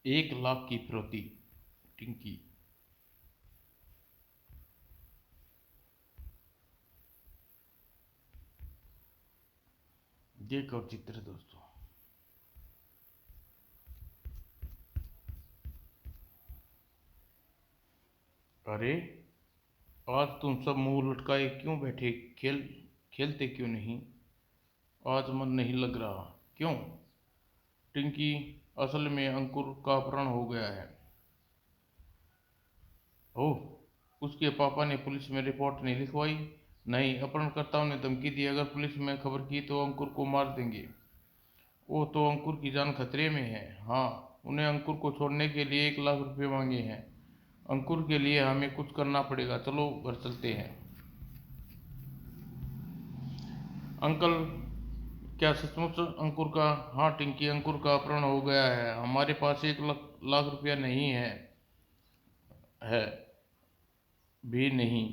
1 लाख की फिरौती। टिंकी। देखो चित्र दोस्तों। अरे आज तुम सब मुंह लटकाए क्यों बैठे? खेलते क्यों नहीं? आज मन नहीं लग रहा क्यों? टिंकी, असल में अंकुर का अपहरण हो गया है। ओह, उसके पापा ने पुलिस में रिपोर्ट नहीं लिखवाई? नहीं, अपहरणकर्ताओं ने धमकी दी अगर पुलिस में खबर की तो अंकुर को मार देंगे। वो तो अंकुर की जान खतरे में है। हाँ, उन्हें अंकुर को छोड़ने के लिए 1 लाख रुपए मांगे हैं। अंकुर के लिए हमें कुछ करना पड़ेगा, चलो घर चलते हैं। अंकल, क्या सचमुच अंकुर का? हाँ टिंकी, अंकुर का अपहरण हो गया है। हमारे पास 1 लाख रुपया नहीं है भी नहीं।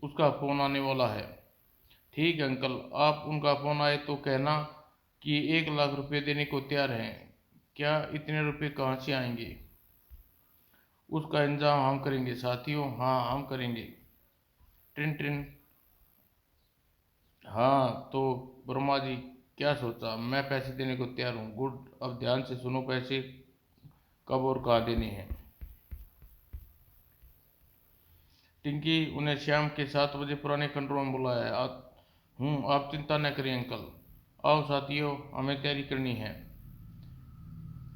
उसका फ़ोन आने वाला है। ठीक है अंकल, आप उनका फ़ोन आए तो कहना कि 1 लाख रुपए देने को तैयार हैं। क्या इतने रुपए कहाँ से आएंगे? उसका इंतजाम हम करेंगे साथियों, हाँ हम करेंगे। ट्रिन ट्रिन। हाँ तो वर्मा जी, क्या सोचा? मैं पैसे देने को तैयार हूँ। गुड, अब ध्यान से सुनो, पैसे कब और कहाँ देने हैं। टिंकी, उन्हें शाम के 7 बजे पुराने कंट्रोल में बुलाया है। आप चिंता न करें अंकल। आओ साथियों, हमें तैयारी करनी है।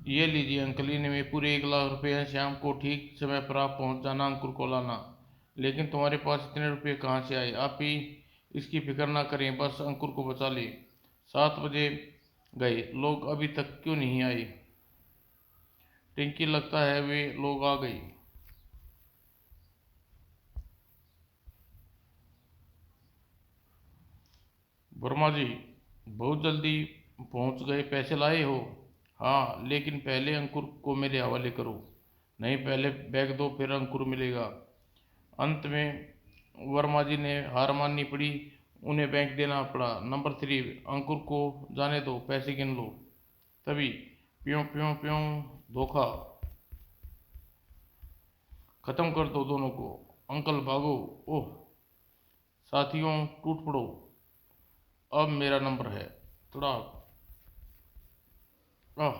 ये लीजिए अंकल, इनमें पूरे 1 लाख रुपए हैं। शाम को ठीक समय पर आप पहुंच जाना, अंकुर को लाना। लेकिन तुम्हारे पास इतने रुपए कहाँ से आए? आप ही इसकी फिक्र ना करें, बस अंकुर को बचा ले। 7 बजे गए, लोग अभी तक क्यों नहीं आए? टिंकी, लगता है वे लोग आ गए। वर्मा जी, बहुत जल्दी पहुंच गए। पैसे लाए हो? हाँ, लेकिन पहले अंकुर को मेरे हवाले करो। नहीं, पहले बैग दो, फिर अंकुर मिलेगा। अंत में वर्मा जी ने हार माननी पड़ी। उन्हें बैंक देना पड़ा। नंबर 3, अंकुर को जाने दो, पैसे गिन लो। तभी प्यों प्यों प्यों, धोखा। खत्म कर दो दोनों को। अंकल भागो। ओह, साथियों टूट पड़ो, अब मेरा नंबर है। तड़ाक। आह,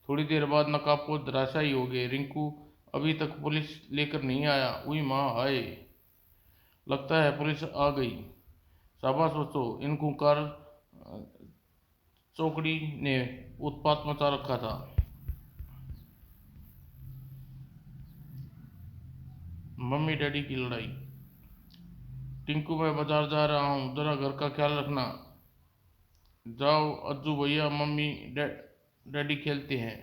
थोड़ी देर बाद नकाबपोश धराशायी हो गए। रिंकू अभी तक पुलिस लेकर नहीं आया। उई माँ, हाय, लगता है पुलिस आ गई। शाबाश बच्चों, इन खूंखार चौकड़ी ने उत्पात मचा रखा था। मम्मी डैडी की लड़ाई। टिंकू, मैं बाजार जा रहा हूँ, जरा घर का ख्याल रखना। जाओ अज्जू भैया, डैडी खेलते हैं।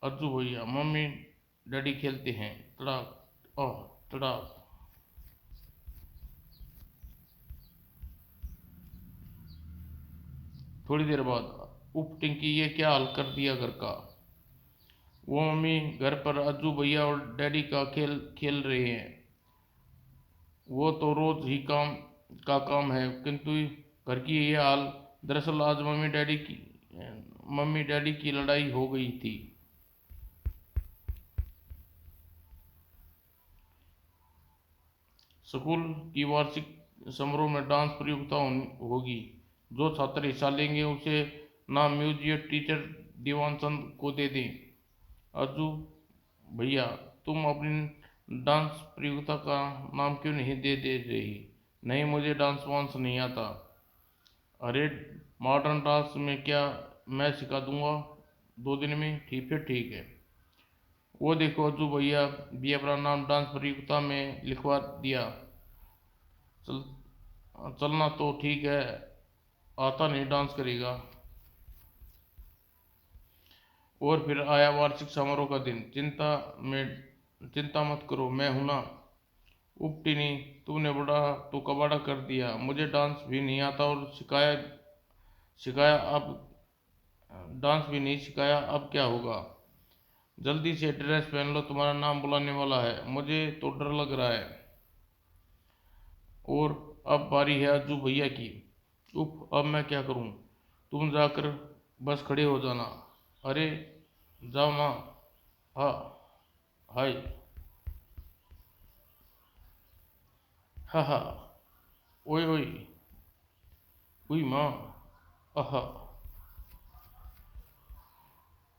अज्जू भैया, मम्मी डैडी खेलते हैं। तड़ाक। ओह, तड़ाक। थोड़ी देर बाद, उप टिंकी, ये क्या हाल कर दिया घर का? वो मम्मी, घर पर अज्जू भैया और डैडी का खेल खेल रहे हैं। वो तो रोज ही काम है, किंतु घर की ये हाल। दरअसल आज मम्मी डैडी की लड़ाई हो गई थी। स्कूल की वार्षिक समारोह में डांस प्रतियोगिता होगी। जो छात्र हिस्सा लेंगे उसे नाम म्यूजियम टीचर दीवान चंद को दे दें। अज्जू भैया, तुम अपनी डांस प्रतियोगिता का नाम क्यों नहीं दे रही? नहीं, मुझे डांस वांस नहीं आता। अरे, मॉडर्न डांस में क्या, मैं सिखा दूंगा 2 दिन में। ठीक है, ठीक है। वो देखो, अज्जू भैया भी अपना नाम डांस प्रतियोगिता में लिखवा दिया। चल चलना तो ठीक है, आता नहीं डांस करेगा। और फिर आया वार्षिक समारोह का दिन। चिंता मत करो, मैं हूं ना। उपटिनी, तूने बड़ा तो कबाड़ा कर दिया। मुझे डांस भी नहीं आता और सिखाया सिखाया अब डांस भी नहीं सिखाया, अब क्या होगा? जल्दी से ड्रेस पहन लो, तुम्हारा नाम बुलाने वाला है। मुझे तो डर लग रहा है। और अब बारी है अज्जू भैया की। उफ, अब मैं क्या करूं? तुम जाकर बस खड़े हो जाना। अरे, जाओ ना। हाँ। हाय। हा हा। ओए ओए। हुई माँ। आहा।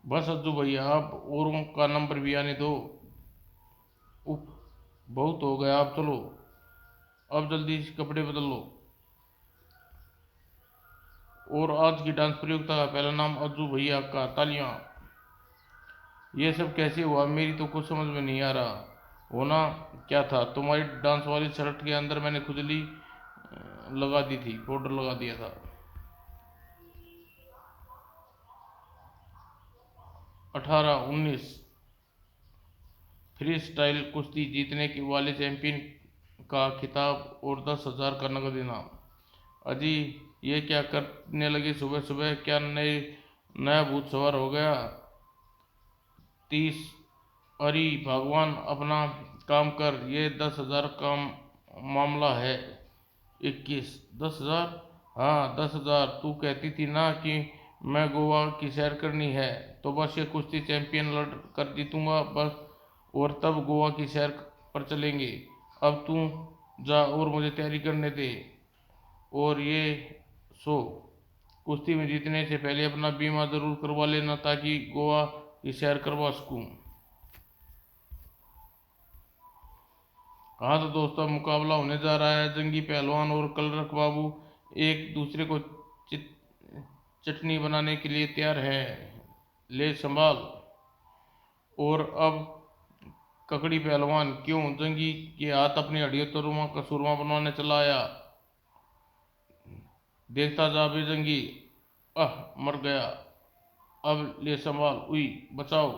बस अज्जू भैया आप औरों का नंबर भी आने दो। उफ। बहुत हो गया, आप चलो। अब जल्दी से कपड़े बदल लो। और आज की डांस प्रतियोगिता का पहला नाम अज्जू भैया का, तालियां। ये सब कैसे हुआ, मेरी तो कुछ समझ में नहीं आ रहा। होना क्या था, तुम्हारी डांस वाली शर्ट के अंदर मैंने खुजली लगा दी थी, पाउडर लगा दिया था। 18 19। फ्री स्टाइल कुश्ती जीतने के वाले चैंपियन का खिताब और 10,000 का नगद इनाम। अजी, ये क्या करने लगे सुबह सुबह, क्या नया भूत सवार हो गया? 30। अरे भगवान, अपना काम कर, ये 10,000 का मामला है। 21। 10,000? हाँ 10,000। तू कहती थी ना कि मैं गोवा की सैर करनी है, तो बस ये कुश्ती चैंपियन लड़ कर जीतूंगा बस, और तब गोवा की सैर पर चलेंगे। अब तू जा और मुझे तैयारी करने दे। और ये सो, कुश्ती में जीतने से पहले अपना बीमा जरूर करवा लेना, ताकि गोवा की सैर करवा सकूं। हाँ तो दोस्तों, मुकाबला होने जा रहा है। जंगी पहलवान और कलरक बाबू एक दूसरे को चित चटनी बनाने के लिए तैयार है। ले संभाल। और अब ककड़ी पहलवान, क्यों जंगी के हाथ अपनी हड्डियों तोरमा का सुरमा बनवाने चला आया? देखता जा बे जंगी। मर गया। अब ले संभाल। उई, बचाओ।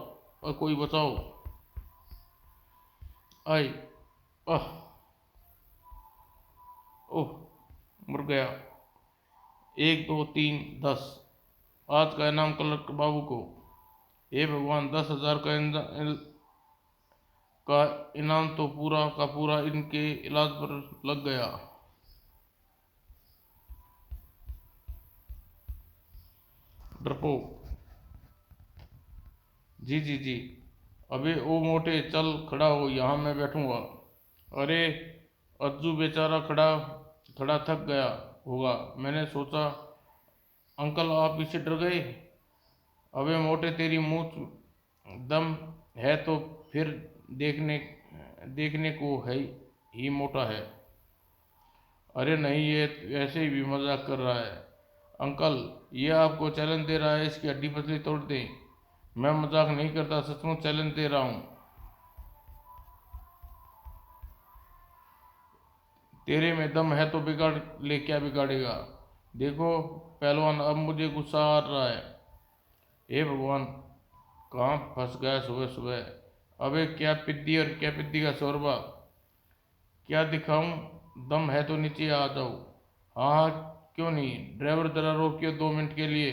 कोई बचाओ। आई। आह। ओह, मर गया। 1 2 3 10। आज का इनाम कलर बाबू को। हे भगवान, 10,000 का इनाम तो पूरा का पूरा इनके इलाज पर लग गया। डरपोक। जी जी जी। अबे ओ मोटे, चल खड़ा हो, यहाँ मैं बैठूंगा। अरे अज्जू बेचारा खड़ा खड़ा थक गया होगा, मैंने सोचा। अंकल आप इससे डर गए? अबे मोटे, तेरी मूंछ दम है तो फिर देखने देखने को है ही मोटा है। अरे नहीं, ये वैसे ही भी मजाक कर रहा है। अंकल, ये आपको चैलेंज दे रहा है, इसकी हड्डी पसली तोड़ दें। मैं मजाक नहीं करता, सचमुच चैलेंज दे रहा हूँ। तेरे में दम है तो बिगाड़ ले, क्या बिगाड़ेगा? देखो पहलवान, अब मुझे गुस्सा आ रहा है। हे भगवान, कहाँ फंस गया सुबह सुबह। अबे क्या पिद्दी और क्या पिद्दी का शोरबा। क्या दिखाऊं? दम है तो नीचे आ जाओ। हाँ हाँ, क्यों नहीं। ड्राइवर जरा रोकियो 2 मिनट के लिए।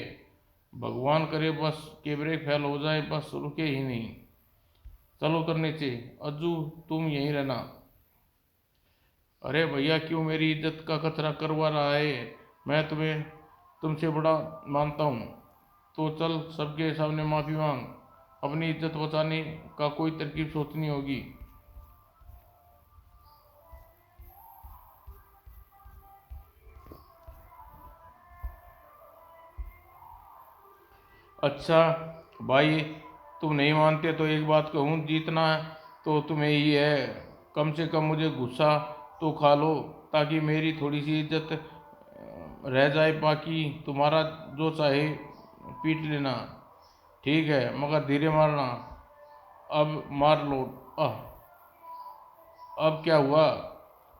भगवान करे बस के ब्रेक फेल हो जाए, बस रुके ही नहीं। चलो उतर नीचे। अज्जू, तुम यहीं रहना। अरे भैया, क्यों मेरी इज्जत का कचरा करवा रहा है? मैं तुम्हें तुमसे बड़ा मानता हूँ। तो चल सबके सामने माफ़ी मांग। अपनी इज्जत बचाने का कोई तरकीब सोचनी होगी। अच्छा भाई, तुम नहीं मानते तो एक बात कहूँ, जीतना है तो तुम्हें ही है। कम से कम मुझे गुस्सा तो खा लो, ताकि मेरी थोड़ी सी इज्जत रह जाए। बाकी तुम्हारा जो चाहे पीट लेना। ठीक है, मगर धीरे मारना। अब मार लो। आह। अब क्या हुआ?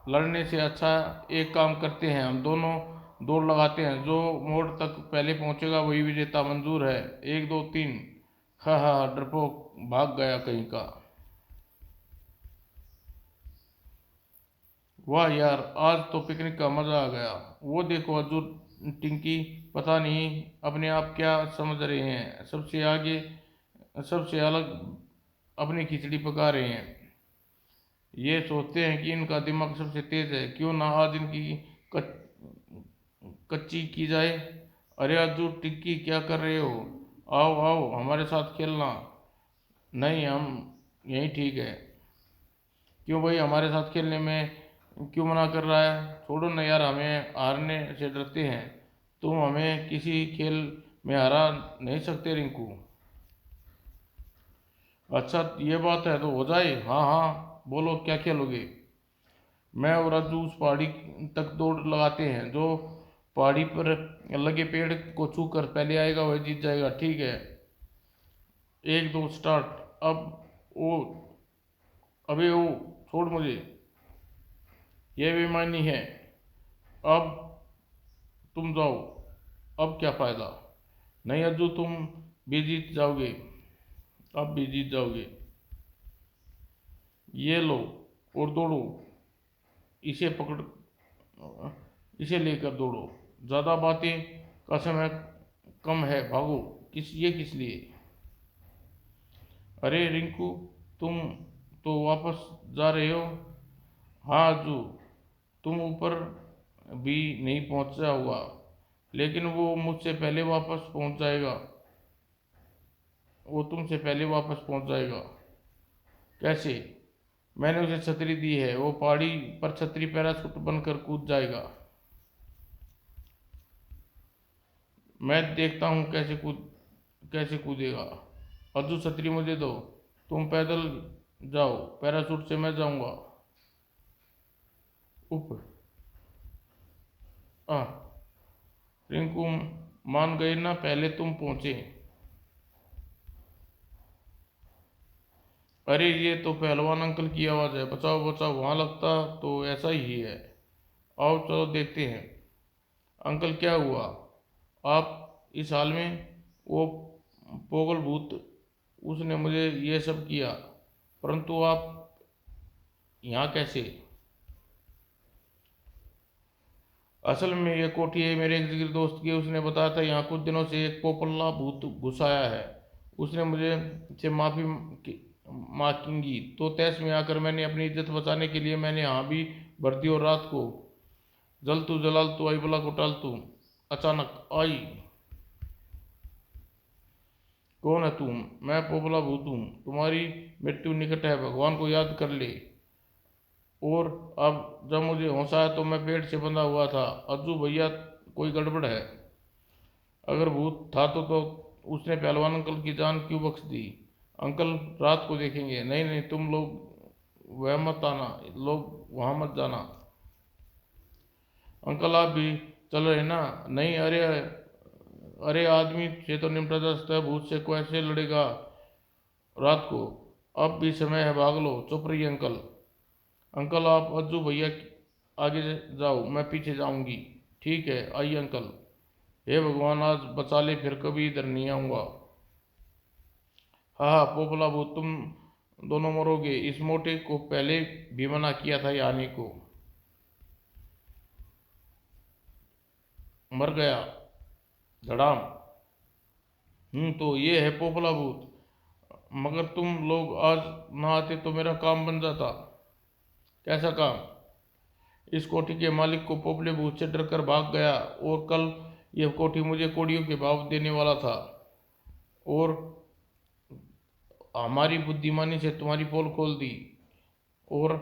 लड़ने से अच्छा एक काम करते हैं, हम दोनों दौड़ लगाते हैं। जो मोड़ तक पहले पहुंचेगा वही विजेता। मंजूर है? 1 2 3। हा हा, डरपोक भाग गया कहीं का। वाह यार, आज तो पिकनिक का मजा आ गया। वो देखो अज्जू टिंकी, पता नहीं अपने आप क्या समझ रहे हैं, सबसे आगे सबसे अलग अपनी खिचड़ी पका रहे हैं। ये सोचते हैं कि इनका दिमाग सबसे तेज है, क्यों ना आज इनकी कच, कच्ची की जाए। अरे अज्जू टिक्की, क्या कर रहे हो? आओ आओ हमारे साथ खेलना। नहीं, हम यही ठीक है। क्यों भाई, हमारे साथ खेलने में क्यों मना कर रहा है? छोड़ो ना यार, हमें हारने से डरते हैं। तुम हमें किसी खेल में हरा नहीं सकते रिंकू। अच्छा ये बात है तो हो जाए। हाँ हाँ बोलो, क्या खेलोगे? मैं और राजू उस पहाड़ी तक दौड़ लगाते हैं। जो पहाड़ी पर लगे पेड़ को छू कर पहले आएगा वह जीत जाएगा। ठीक है, एक दो स्टार्ट। अब वो, अबे वो, छोड़ मुझे, यह बेईमानी है। अब तुम जाओ। अब क्या फायदा? नहीं अज्जू, तुम भी जीत जाओगे। अब भी जीत जाओगे। ये लो, और दौड़ो। इसे पकड़, इसे लेकर दौड़ो। ज़्यादा बातें का समय कम है, भागो। किस लिए? अरे रिंकू, तुम तो वापस जा रहे हो? हाँ अज्जू, तुम ऊपर भी नहीं पहुंचा हुआ, लेकिन वो मुझसे पहले वापस पहुंच जाएगा। वो तुमसे पहले वापस पहुंच जाएगा। कैसे? मैंने उसे छतरी दी है, वो पहाड़ी पर छतरी पैराशूट बनकर कूद जाएगा। मैं देखता हूँ कैसे कूदेगा। अज्जू छतरी मुझे दो। तुम पैदल जाओ, पैराशूट से मैं जाऊंगा। ऊपर आ रिंकू, मान गए ना, पहले तुम पहुंचे। अरे ये तो पहलवान अंकल की आवाज़ है। बचाओ बचाओ, वहां लगता तो ऐसा ही है। आओ चलो देखते हैं। अंकल क्या हुआ आप इस हाल में? वो पोगल भूत, उसने मुझे ये सब किया। परंतु आप यहाँ कैसे? असल में ये कोठी है मेरे एक जिगरी दोस्त की। उसने बताया था यहाँ कुछ दिनों से एक पोपला भूत घुस आया है। उसने मुझे से मांगी तो तैश में आकर मैंने अपनी इज्जत बचाने के लिए मैंने यहाँ भी भर दी। और रात को जल तू जलाल तू आई बला को टाल तू अचानक आई। कौन है तुम? मैं पोपला भूत हूँ। तुम्हारी मृत्यु निकट है, भगवान को याद कर ले। और अब जब मुझे होश आया तो मैं पेड़ से बंधा हुआ था। अज्जू भैया, कोई गड़बड़ है? अगर भूत था तो उसने पहलवान अंकल की जान क्यों बख्श दी? अंकल रात को देखेंगे। नहीं नहीं, तुम लोग वह मत आना, लोग वहां मत जाना। अंकल आप भी चल रहे ना? नहीं, अरे अरे आदमी से तो निपटा जा सकता है, भूत से कैसे लड़ेगा रात को? अब भी समय है, भाग लो। चुप रहिए अंकल। अंकल आप अज्जू भैया आगे जाओ, मैं पीछे जाऊंगी। ठीक है, आइए अंकल। हे भगवान, आज बचा ले, फिर कभी इधर नहीं आऊंगा। हाँ हाँ पोपला भूत, तुम दोनों मरोगे। इस मोटे को पहले भी मना किया था ये आने को। मर गया धड़ाम। तो ये है पोपला भूत। मगर तुम लोग आज ना आते तो मेरा काम बन जाता। कैसा काम? इस कोठी के मालिक को पोपले भूत से डर कर भाग गया, और कल यह कोठी मुझे कोड़ियों के भाव देने वाला था। और हमारी बुद्धिमानी से तुम्हारी पोल खोल दी। और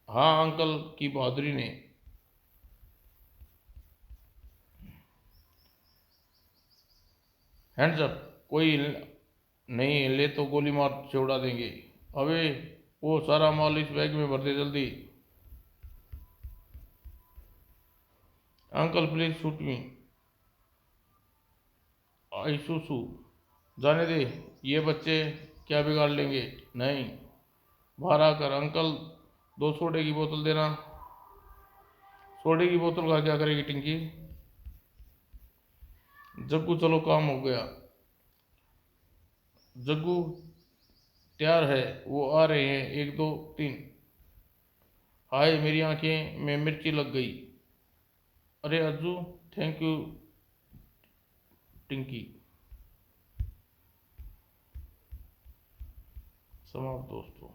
हाँ अंकल की बहादुरी ने। Hands up. कोई नहीं ले तो गोली मार से उड़ा देंगे। अबे वो सारा माल इस बैग में भर दे जल्दी। Uncle please shoot me. आईसुसु, जाने दे, ये बच्चे क्या बिगाड़ लेंगे? नहीं, बाहर आकर अंकल, दो सोडे की बोतल देना। सोडे की बोतल का क्या करेगी टिंकी? जग्गू चलो, काम हो गया। जग्गू तैयार है, वो आ रहे हैं, एक दो तीन। हाय मेरी आंखें में मिर्ची लग गई। अरे अज्जू, थैंक यू टिंकी। समाप्त दोस्तों।